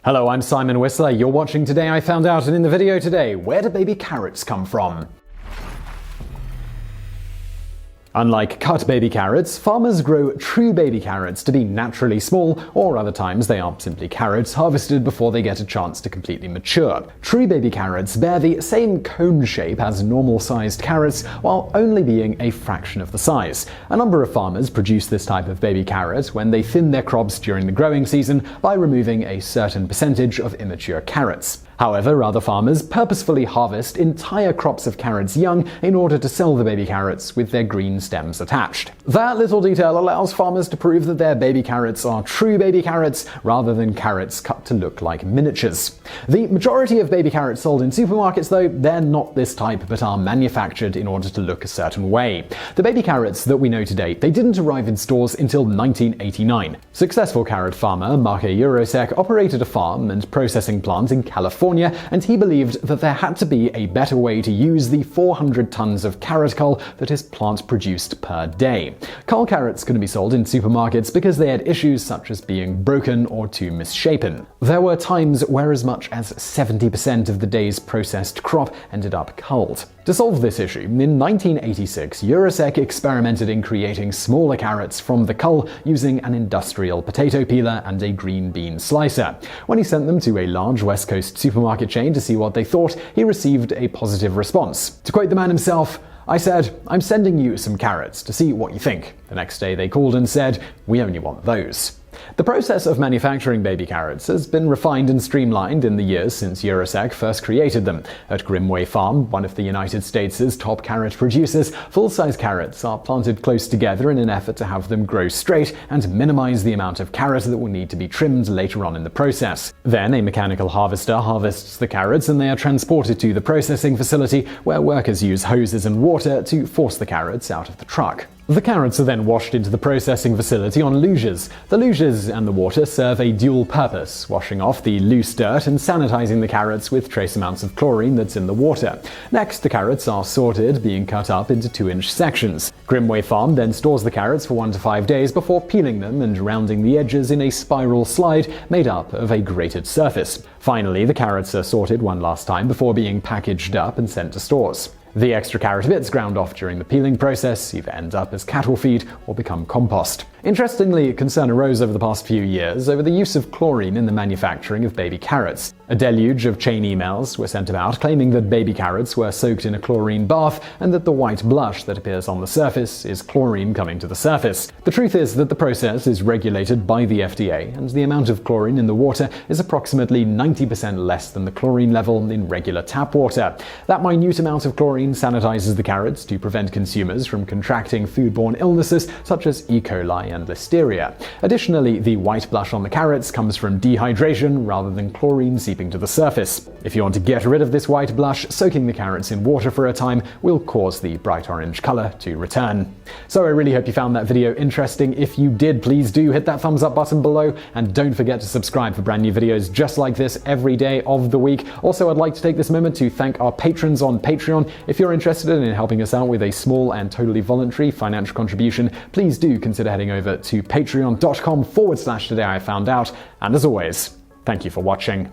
Hello, I'm Simon Whistler. You're watching Today I Found Out, and in the video today, where do baby carrots come from? Unlike cut baby carrots, farmers grow true baby carrots to be naturally small, or other times they are simply carrots harvested before they get a chance to completely mature. True baby carrots bear the same cone shape as normal-sized carrots, while only being a fraction of the size. A number of farmers produce this type of baby carrot when they thin their crops during the growing season by removing a certain percentage of immature carrots. However, other farmers purposefully harvest entire crops of carrots young in order to sell the baby carrots with their green stems attached. That little detail allows farmers to prove that their baby carrots are true baby carrots rather than carrots cut to look like miniatures. The majority of baby carrots sold in supermarkets, though, they're not this type but are manufactured in order to look a certain way. The baby carrots that we know today, they didn't arrive in stores until 1989. Successful carrot farmer Marko Jurosek operated a farm and processing plant in California, and he believed that there had to be a better way to use the 400 tons of carrot cull that his plant produced per day. Cull carrots couldn't be sold in supermarkets because they had issues such as being broken or too misshapen. There were times where as much as 70% of the day's processed crop ended up culled. To solve this issue, in 1986, Jurosek experimented in creating smaller carrots from the cull using an industrial potato peeler and a green bean slicer. When he sent them to a large West Coast supermarket chain to see what they thought, he received a positive response. To quote the man himself, "I said, I'm sending you some carrots to see what you think." The next day they called and said, "We only want those." The process of manufacturing baby carrots has been refined and streamlined in the years since Jurosek first created them. At Grimway Farm, one of the United States' top carrot producers, full-size carrots are planted close together in an effort to have them grow straight and minimize the amount of carrot that will need to be trimmed later on in the process. Then a mechanical harvester harvests the carrots and they are transported to the processing facility where workers use hoses and water to force the carrots out of the truck. The carrots are then washed into the processing facility on luges. The luges and the water serve a dual purpose, washing off the loose dirt and sanitizing the carrots with trace amounts of chlorine that's in the water. Next, the carrots are sorted, being cut up into 2-inch sections. Grimway Farm then stores the carrots for 1 to 5 days before peeling them and rounding the edges in a spiral slide made up of a grated surface. Finally, the carrots are sorted one last time before being packaged up and sent to stores. The extra carrot bits ground off during the peeling process either end up as cattle feed or become compost. Interestingly, concern arose over the past few years over the use of chlorine in the manufacturing of baby carrots. A deluge of chain emails were sent about claiming that baby carrots were soaked in a chlorine bath and that the white blush that appears on the surface is chlorine coming to the surface. The truth is that the process is regulated by the FDA, and the amount of chlorine in the water is approximately 90% less than the chlorine level in regular tap water. That minute amount of chlorine sanitizes the carrots to prevent consumers from contracting foodborne illnesses such as E. coli and listeria. Additionally, the white blush on the carrots comes from dehydration rather than chlorine seeping to the surface. If you want to get rid of this white blush, soaking the carrots in water for a time will cause the bright orange color to return. So I really hope you found that video interesting. If you did, please do hit that thumbs up button below, and don't forget to subscribe for brand new videos just like this every day of the week. Also, I'd like to take this moment to thank our patrons on Patreon. If you're interested in helping us out with a small and totally voluntary financial contribution, please do consider heading over to patreon.com/TodayIFoundOut. And as always, thank you for watching.